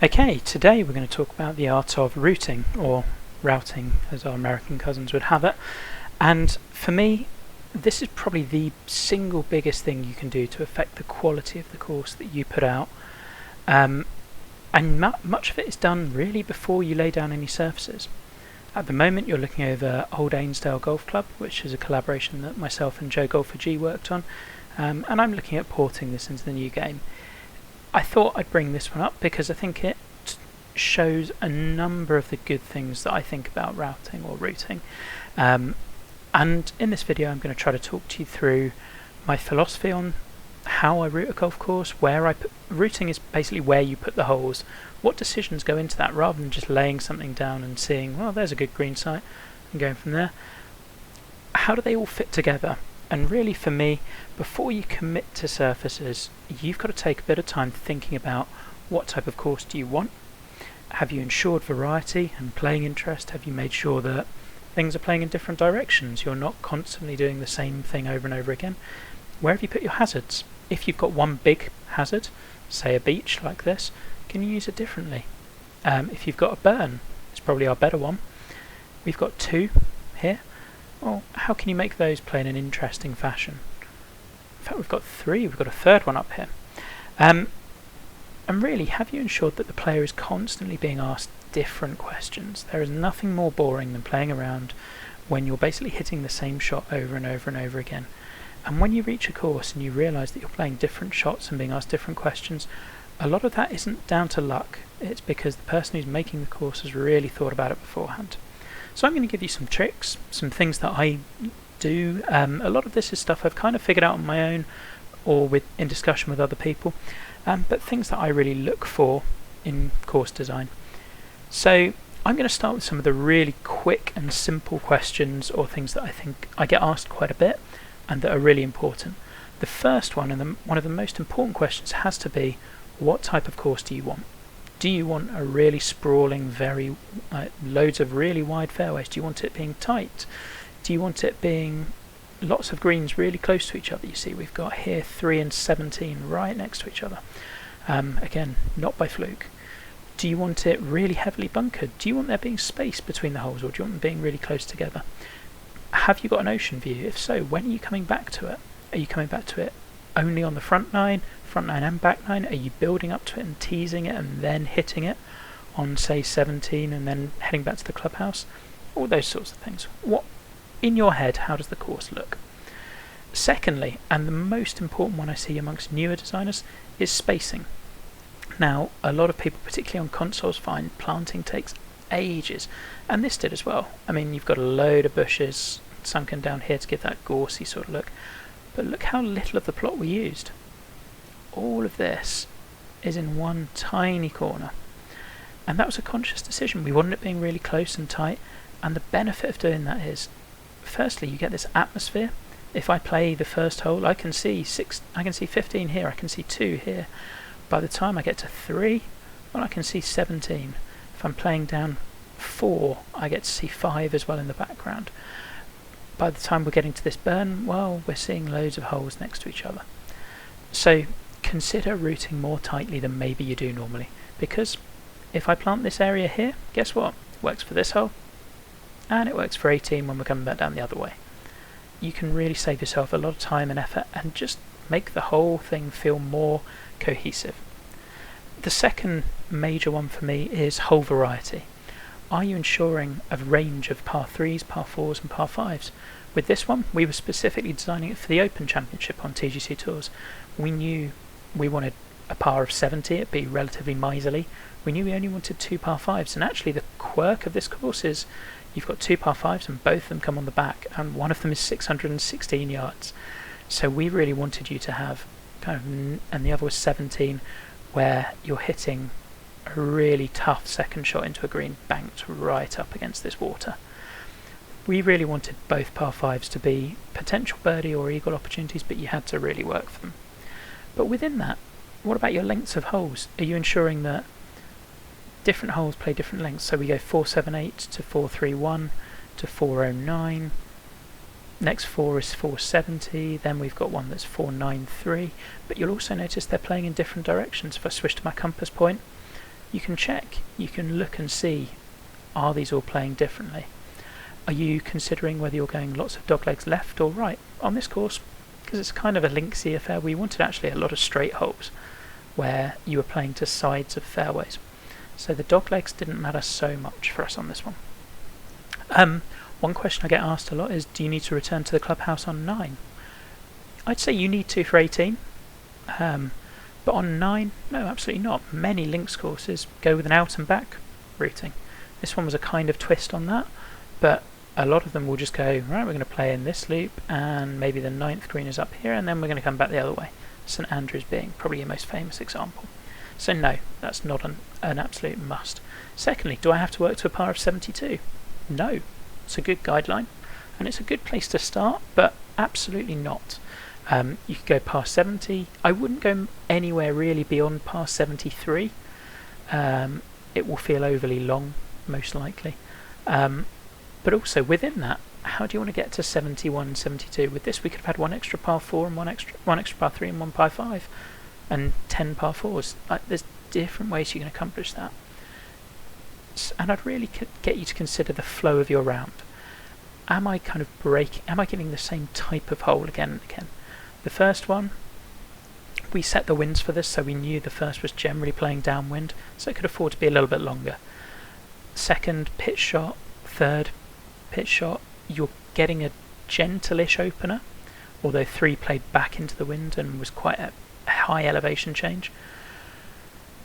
Okay, today we're going to talk about the art of routing, or routing as our American cousins would have it. And for me, this is probably the single biggest thing you can do to affect the quality of the course that you put out. And much of it is done really before you lay down any surfaces. At the moment you're looking over Old Ainsdale Golf Club, which is a collaboration that myself and Joe Golfer G worked on, and I'm looking at porting this into the new game. I thought I'd bring this one up because I think it shows a number of the good things that I think about routing or routing. And in this video I'm going to try to talk to you through my philosophy on how I route a golf course, where I put routing is basically where you put the holes, what decisions go into that, rather than just laying something down and seeing, well, there's a good green site and going from there. How do they all fit together? And really for me, before you commit to surfaces, you've got to take a bit of time thinking about what type of course do you want. Have you ensured variety and playing interest? Have you made sure that things are playing in different directions? You're not constantly doing the same thing over and over again. Where have you put your hazards? If you've got one big hazard, say a beach like this, can you use it differently? If you've got a burn, it's probably our better one. We've got two here. Well, how can you make those play in an interesting fashion? In fact, we've got three. We've got a third one up here. And really, have you ensured that the player is constantly being asked different questions? There is nothing more boring than playing around when you're basically hitting the same shot over and over and over again. And when you reach a course and you realise that you're playing different shots and being asked different questions, a lot of that isn't down to luck. It's because the person who's making the course has really thought about it beforehand. So I'm going to give you some tricks, some things that I do. A lot of this is stuff I've kind of figured out on my own or in discussion with other people, but things that I really look for in course design. So I'm going to start with some of the really quick and simple questions or things that I think I get asked quite a bit and that are really important. The first one, and one of the most important questions, has to be, what type of course do you want? Do you want a really sprawling, loads of really wide fairways? Do you want it being tight? Do you want it being lots of greens really close to each other? You see, we've got here 3 and 17 right next to each other. Again, not by fluke. Do you want it really heavily bunkered? Do you want there being space between the holes, or do you want them being really close together? Have you got an ocean view? If so, when are you coming back to it? Are you coming back to it only on the front nine and back nine? Are you building up to it and teasing it and then hitting it on, say, 17 and then heading back to the clubhouse? All those sorts of things. What, in your head, how does the course look? Secondly, and the most important one I see amongst newer designers, is spacing. Now, a lot of people, particularly on consoles, find planting takes ages, and this did as well. I mean, you've got a load of bushes sunken down here to give that gorsey sort of look, but look how little of the plot we used. All of this is in one tiny corner, and that was a conscious decision. We wanted it being really close and tight, and the benefit of doing that is, firstly, you get this atmosphere. If I play the first hole, I can see 15 here, I can see 2 here. By the time I get to 3, well, I can see 17. If I'm playing down 4, I get to see 5 as well in the background. By the time we're getting to this burn, well, we're seeing loads of holes next to each other. So consider routing more tightly than maybe you do normally, because if I plant this area here, guess what? It works for this hole, and it works for 18 when we're coming back down the other way. You can really save yourself a lot of time and effort and just make the whole thing feel more cohesive. The second major one for me is hole variety. Are you ensuring a range of par 3s, par 4s and par 5s? With this one, we were specifically designing it for the Open Championship on TGC Tours. We knew we wanted a par of 70, it'd be relatively miserly. We knew we only wanted 2 par 5s, and actually the quirk of this course is you've got 2 par 5s and both of them come on the back, and one of them is 616 yards. So we really wanted you to have and the other was 17, where you're hitting a really tough second shot into a green banked right up against this water. We really wanted both par 5s to be potential birdie or eagle opportunities, but you had to really work for them. But within that, what about your lengths of holes? Are you ensuring that different holes play different lengths? So we go 478 to 431 to 409. Next 4 is 470, then we've got one that's 493, but you'll also notice they're playing in different directions. If I switch to my compass point, you can check, you can look and see, are these all playing differently? Are you considering whether you're going lots of doglegs left or right on this course? Because it's kind of a linksy affair. We wanted actually a lot of straight holes where you were playing to sides of fairways. So the doglegs didn't matter so much for us on this one. One question I get asked a lot is, do you need to return to the clubhouse on 9? I'd say you need to for 18, but on 9, no, absolutely not. Many links courses go with an out and back routing. This one was a kind of twist on that, but a lot of them will just go, right, we're going to play in this loop, and maybe the 9th green is up here, and then we're going to come back the other way. St Andrews being probably your most famous example. So no, that's not an absolute must. Secondly, do I have to work to a par of 72? No. It's a good guideline, and it's a good place to start, but absolutely not. You could go par 70. I wouldn't go anywhere really beyond par 73. It will feel overly long, most likely. But also within that, how do you want to get to 71, 72? With this, we could have had one extra par 4 and one extra par 3 and one par 5, and 10 par 4s. There's different ways you can accomplish that. And I'd really get you to consider the flow of your round. Am I kind of breaking? Am I giving the same type of hole again and again? The first one, we set the winds for this, so we knew the first was generally playing downwind, so it could afford to be a little bit longer. Second, pitch shot. Third, pitch shot. You're getting a gentle-ish opener, although 3 played back into the wind and was quite a high elevation change.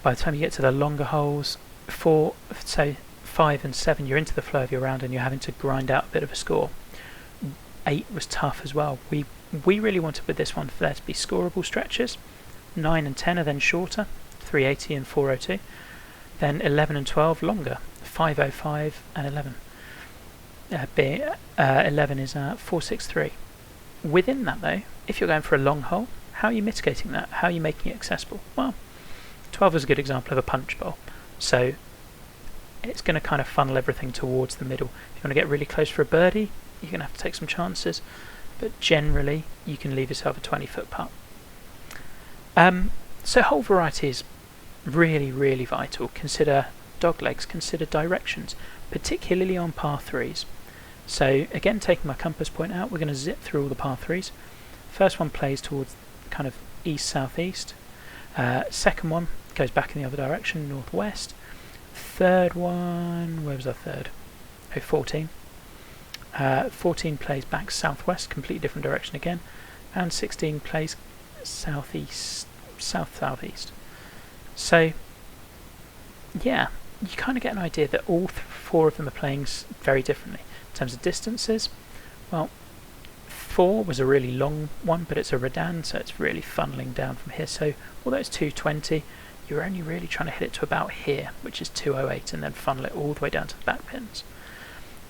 By the time you get to the longer holes, 4, so 5 and 7, you're into the flow of your round and you're having to grind out a bit of a score. 8 was tough as well. We really wanted with this one for there to be scoreable stretches. 9 and 10 are then shorter, 380 and 402. Then 11 and 12 longer, 505 and 11. 11 is 463. Within that though, if you're going for a long hole, how are you mitigating that? How are you making it accessible? Well, 12 is a good example of a punch bowl. So it's going to kind of funnel everything towards the middle. If you want to get really close for a birdie, you're going to have to take some chances, but generally you can leave yourself a 20-foot putt. So hole variety is really, really vital. Consider doglegs, consider directions, particularly on par 3s. So again, taking my compass point out, we're going to zip through all the par 3s. First one plays towards kind of east-southeast. Second one goes back in the other direction, northwest. Third one, where was our third? 14. 14 plays back southwest, completely different direction again. And 16 plays southeast, south-southeast. So, yeah, you kind of get an idea that all 4 of them are playing very differently. In terms of distances, well, 4 was a really long one, but it's a redan, so it's really funneling down from here. So, although it's 220, you're only really trying to hit it to about here, which is 208, and then funnel it all the way down to the back pins.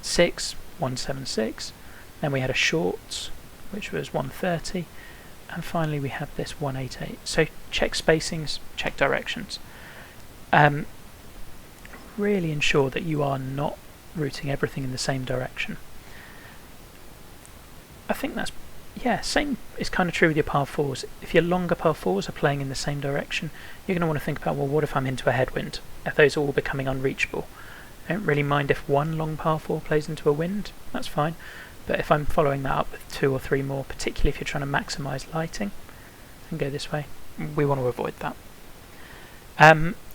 6, 176. Then we had a short, which was 130. And finally we have this 188. So check spacings, check directions. Really ensure that you are not routing everything in the same direction. I think that's, yeah, same is kind of true with your par 4s. If your longer par 4s are playing in the same direction, you're going to want to think about, well, what if I'm into a headwind? Are those all becoming unreachable? I don't really mind if one long par 4 plays into a wind, that's fine. But if I'm following that up with 2 or 3 more, particularly if you're trying to maximise lighting, and go this way, we want to avoid that.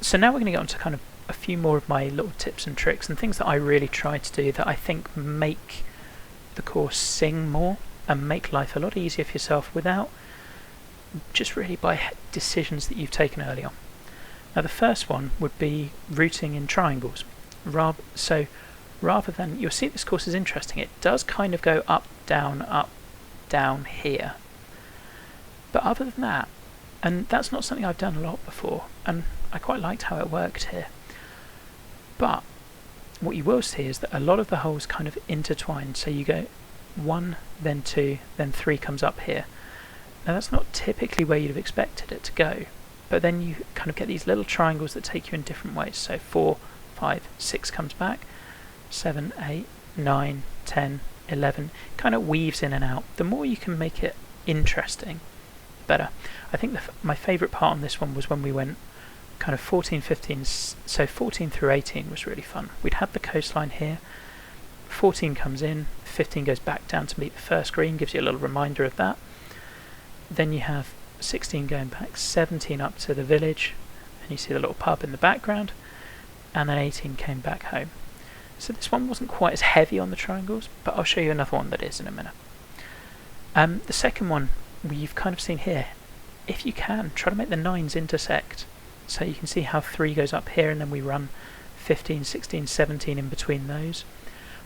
So now we're going to get on to kind of a few more of my little tips and tricks and things that I really try to do that I think make the course sing more and make life a lot easier for yourself without just really by decisions that you've taken early on. Now the first one would be routing in triangles. Rather than, you'll see this course is interesting, it does kind of go up, down here. But other than that, and that's not something I've done a lot before, and I quite liked how it worked here. But what you will see is that a lot of the holes kind of intertwine, so you go 1, then 2, then 3 comes up here. Now that's not typically where you'd have expected it to go, but then you kind of get these little triangles that take you in different ways. So 4, 5, 6 comes back, 7, 8, 9, 10, 11, kind of weaves in and out. The more you can make it interesting, the better. I think my favourite part on this one was when we went kind of 14, 15, so 14 through 18 was really fun. We'd had the coastline here, 14 comes in, 15 goes back down to meet the first green, gives you a little reminder of that. Then you have 16 going back, 17 up to the village, and you see the little pub in the background, and then 18 came back home. So this one wasn't quite as heavy on the triangles, but I'll show you another one that is in a minute. The second one you've kind of seen here. If you can, try to make the 9s intersect. So you can see how 3 goes up here and then we run 15, 16, 17 in between those.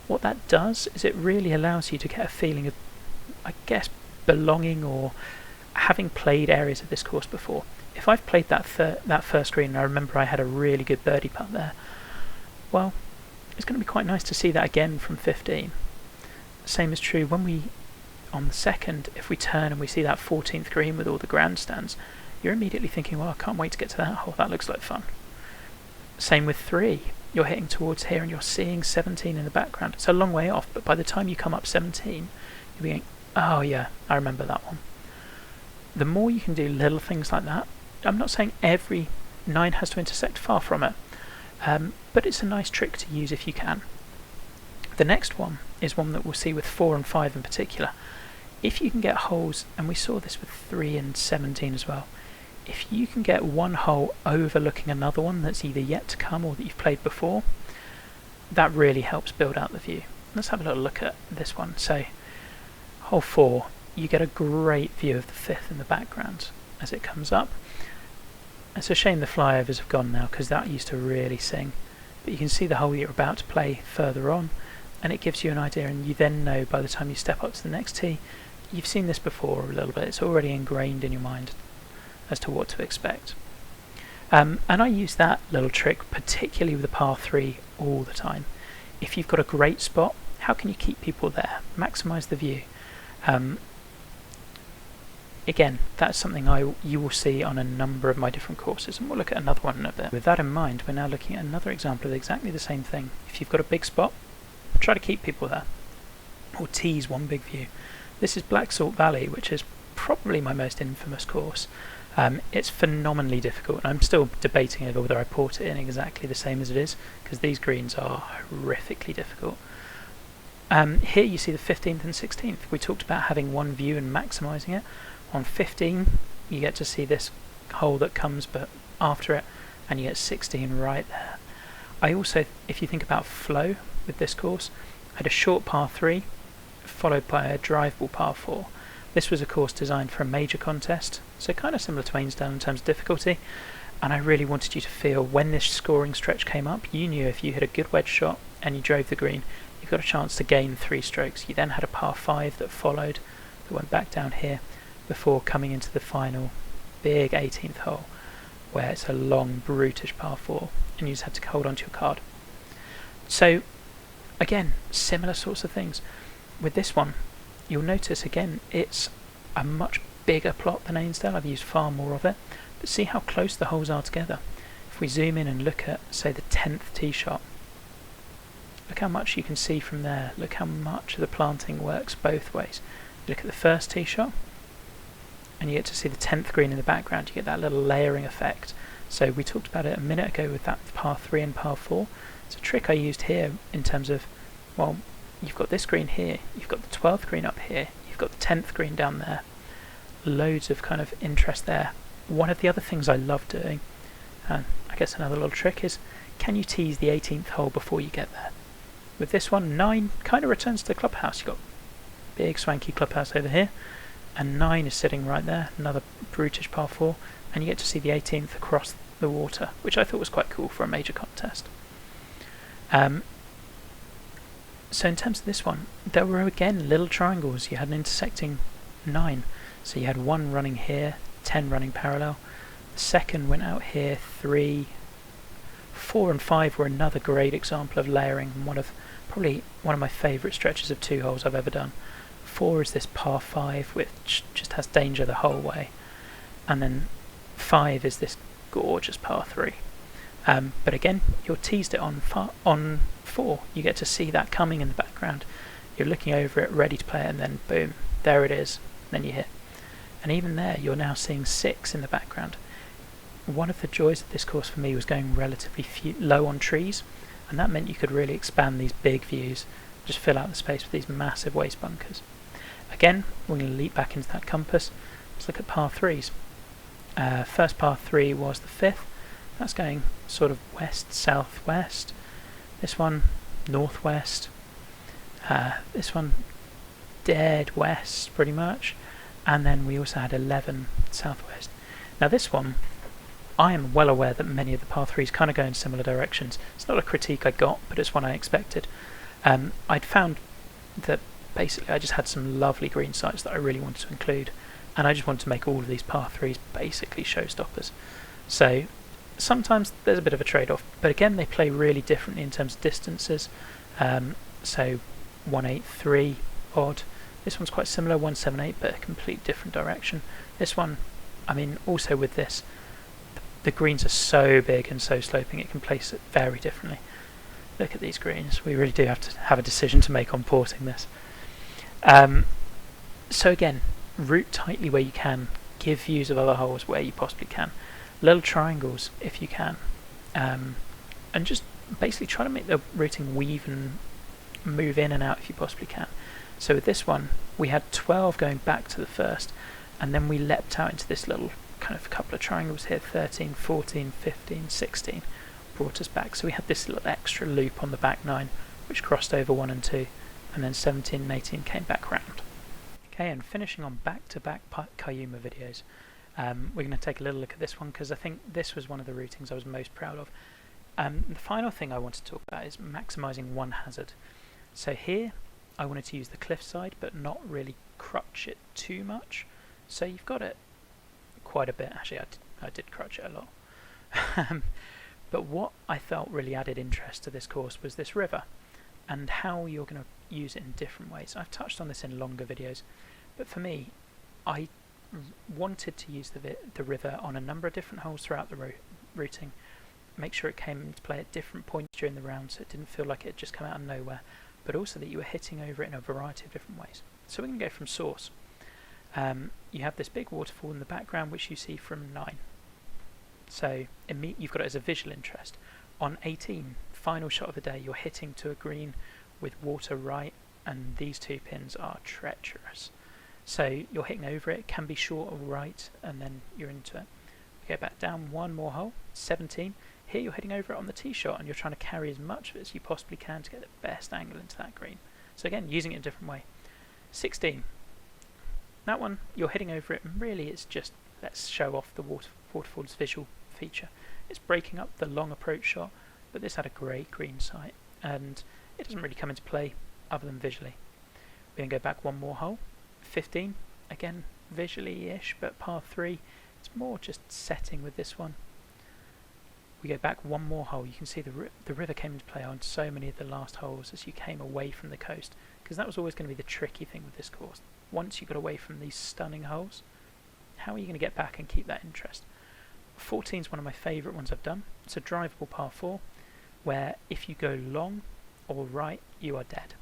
What that does is it really allows you to get a feeling of, I guess, belonging or having played areas of this course before. If I've played that first green and I remember I had a really good birdie putt there, well, it's going to be quite nice to see that again from 15. The same is true when we, on the second, if we turn and we see that 14th green with all the grandstands, you're immediately thinking, well, I can't wait to get to that hole, that looks like fun. Same with 3, you're hitting towards here and you're seeing 17 in the background. It's a long way off, but by the time you come up 17, you'll be going, oh yeah, I remember that one. The more you can do little things like that, I'm not saying every 9 has to intersect, far from it, but it's a nice trick to use if you can. The next one is one that we'll see with 4 and 5 in particular. If you can get holes, and we saw this with 3 and 17 as well, if you can get one hole overlooking another one that's either yet to come or that you've played before, that really helps build out the view. Let's have a little look at this one. So, hole 4, you get a great view of the 5th in the background as it comes up. It's a shame the flyovers have gone now because that used to really sing, but you can see the hole you're about to play further on, and it gives you an idea, and you then know by the time you step up to the next tee, you've seen this before a little bit, it's already ingrained in your mind as to what to expect. And I use that little trick particularly with the par 3 all the time. If you've got a great spot, how can you keep people there? Maximise the view. Again, that's something you will see on a number of my different courses, and we'll look at another one in a bit. With that in mind, we're now looking at another example of exactly the same thing. If you've got a big spot, try to keep people there, or tease one big view. This is Black Salt Valley, which is probably my most infamous course. It's phenomenally difficult, and I'm still debating over whether I port it in exactly the same as it is, because these greens are horrifically difficult. Here you see the 15th and 16th. We talked about having one view and maximising it. On 15, you get to see this hole that comes but after it, and you get 16 right there. I also, if you think about flow with this course, I had a short par 3 followed by a drive ball par 4. This was a course designed for a major contest, so kind of similar to Ainsdale in terms of difficulty, and I really wanted you to feel when this scoring stretch came up, you knew if you hit a good wedge shot and you drove the green, you've got a chance to gain 3 strokes. You then had a par 5 that followed, that went back down here, before coming into the final big 18th hole, where it's a long, brutish par 4, and you just had to hold onto your card. So, again, similar sorts of things. With this one, you'll notice again, it's a much bigger plot than Ainsdale. I've used far more of it, but see how close the holes are together. If we zoom in and look at, say, the 10th tee shot, look how much you can see from there. Look how much the planting works both ways. You look at the first tee shot, and you get to see the 10th green in the background. You get that little layering effect. So we talked about it a minute ago with that par 3 and par 4. It's a trick I used here in terms of, well, you've got this green here, you've got the 12th green up here, you've got the 10th green down there. Loads of kind of interest there. One of the other things I love doing, and I guess another little trick, is can you tease the 18th hole before you get there? With this one, 9 kind of returns to the clubhouse. You've got big swanky clubhouse over here, and 9 is sitting right there, another brutish par 4, and you get to see the 18th across the water, which I thought was quite cool for a major contest. So in terms of this one, there were again little triangles. You had an intersecting 9, so you had 1 running here, 10 running parallel, the second went out here, 3, 4 and 5 were another great example of layering, and probably one of my favourite stretches of 2 holes I've ever done. 4 is this par 5 which just has danger the whole way, and then 5 is this gorgeous par 3. But again, you're teased it on 4. You get to see that coming in the background. You're looking over it, ready to play it, and then boom, there it is. Then you hit. And even there, you're now seeing 6 in the background. one of the joys of this course for me was going relatively low on trees, and that meant you could really expand these big views, just fill out the space with these massive waste bunkers. Again, we're going to leap back into that compass. Let's look at par 3s. First par 3 was the 5th. That's going sort of west-southwest. This one, northwest. This one, dead west, pretty much. And then we also had 11 southwest. Now this one, I am well aware that many of the par 3s kind of go in similar directions. It's not a critique I got, but it's one I expected. I'd found that basically I just had some lovely green sites that I really wanted to include, and I just wanted to make all of these par 3s basically showstoppers. So sometimes there's a bit of a trade-off, but again they play really differently in terms of distances. So 183 odd. This one's quite similar, 178, but a complete different direction. This one, I mean, also with this, the greens are so big and so sloping, it can place it very differently. Look at these greens. We really do have to have a decision to make on porting this. So again, root tightly where you can, give views of other holes where you possibly can, little triangles if you can, and just basically try to make the routing weave and move in and out if you possibly can. So with this one, we had 12 going back to the first, and then we leapt out into this little kind of couple of triangles here, 13, 14, 15, 16, brought us back. So we had this little extra loop on the back 9, which crossed over 1 and 2, and then 17 and 18 came back round. Okay, and finishing on back-to-back Cayuma videos, we're going to take a little look at this one, because I think this was one of the routings I was most proud of. The final thing I want to talk about is maximising one hazard. So here, I wanted to use the cliffside, but not really crutch it too much. So you've got it quite a bit. Actually, I did crutch it a lot. But what I felt really added interest to this course was this river, and how you're going to use it in different ways. I've touched on this in longer videos, but for me, I wanted to use the river on a number of different holes throughout the routing, make sure it came into play at different points during the round, so it didn't feel like it had just come out of nowhere, but also that you were hitting over it in a variety of different ways. So we can go from source. You have this big waterfall in the background, which you see from 9. So you've got it as a visual interest. On 18, final shot of the day, you're hitting to a green with water right, and these 2 pins are treacherous. So you're hitting over it, can be short or right, and then you're into it. We go back down one more hole, 17. Here you're hitting over it on the tee shot, and you're trying to carry as much of it as you possibly can to get the best angle into that green. So again, using it a different way. 16. That one, you're hitting over it, and really it's just, let's show off the waterfall's visual feature. It's breaking up the long approach shot, but this had a great green site, and it doesn't really come into play other than visually. We then go back one more hole, 15. Again, visually-ish, but par 3, it's more just setting with this one. We go back one more hole. You can see the river came into play on so many of the last holes as you came away from the coast, because that was always going to be the tricky thing with this course. Once you got away from these stunning holes, how are you going to get back and keep that interest? 14 is one of my favourite ones I've done. It's a drivable par 4, where if you go long or right, you are dead.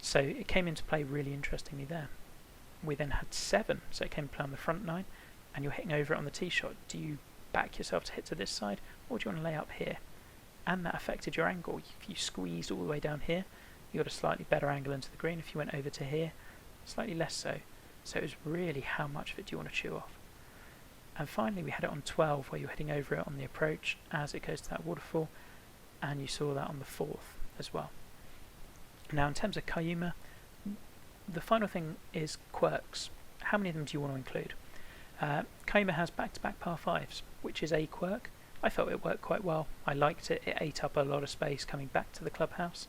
So it came into play really interestingly there. We then had 7, so it came to play on the front 9, and you're hitting over it on the tee shot. Do you back yourself to hit to this side, or do you want to lay up here? And that affected your angle. If you squeezed all the way down here, you got a slightly better angle into the green. If you went over to here, slightly less so. So it was really how much of it do you want to chew off. And finally we had it on 12, where you're hitting over it on the approach as it goes to that waterfall, and you saw that on the 4th as well. Now in terms of Cayuma, the final thing is quirks. How many of them do you want to include? Cayuma has back-to-back par 5s, which is a quirk. I felt it worked quite well. I liked it. It ate up a lot of space coming back to the clubhouse.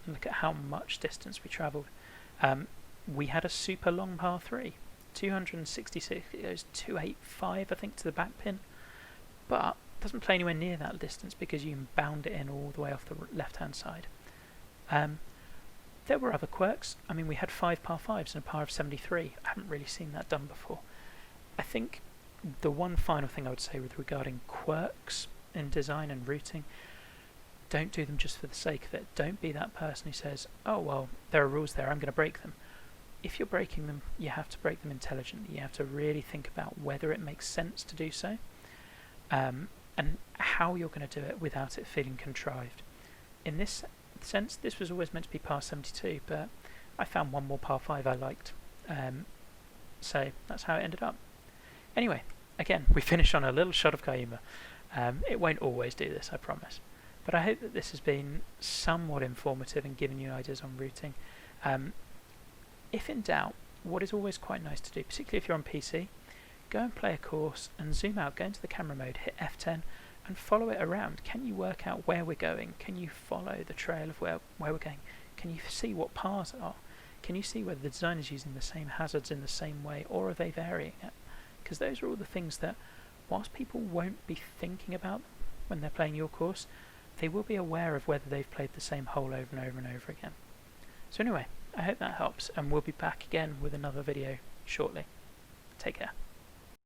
And look at how much distance we travelled. We had a super long par 3, 266. It goes 285, I think, to the back pin, but doesn't play anywhere near that distance because you can bound it in all the way off the left-hand side. There were other quirks. I mean, we had 5 par 5s and a par of 73. I haven't really seen that done before. I think the one final thing I would say with regarding quirks in design and routing, don't do them just for the sake of it. Don't be that person who says, oh well, there are rules there, I'm going to break them. If you're breaking them, you have to break them intelligently. You have to really think about whether it makes sense to do so. and how you're going to do it without it feeling contrived. In this sense, this was always meant to be par 72, but I found one more par 5 I liked, so that's how it ended up. Anyway, again, we finish on a little shot of Cayuma. It won't always do this, I promise, but I hope that this has been somewhat informative and given you ideas on routing. If in doubt, what is always quite nice to do, particularly if you're on PC, go and play a course and zoom out, go into the camera mode, hit F10 and follow it around. Can you work out where we're going? Can you follow the trail of where we're going? Can you see what pars are? Can you see whether the design is using the same hazards in the same way, or are they varying it? Because those are all the things that, whilst people won't be thinking about when they're playing your course, they will be aware of whether they've played the same hole over and over and over again. So anyway, I hope that helps, and we'll be back again with another video shortly. Take care.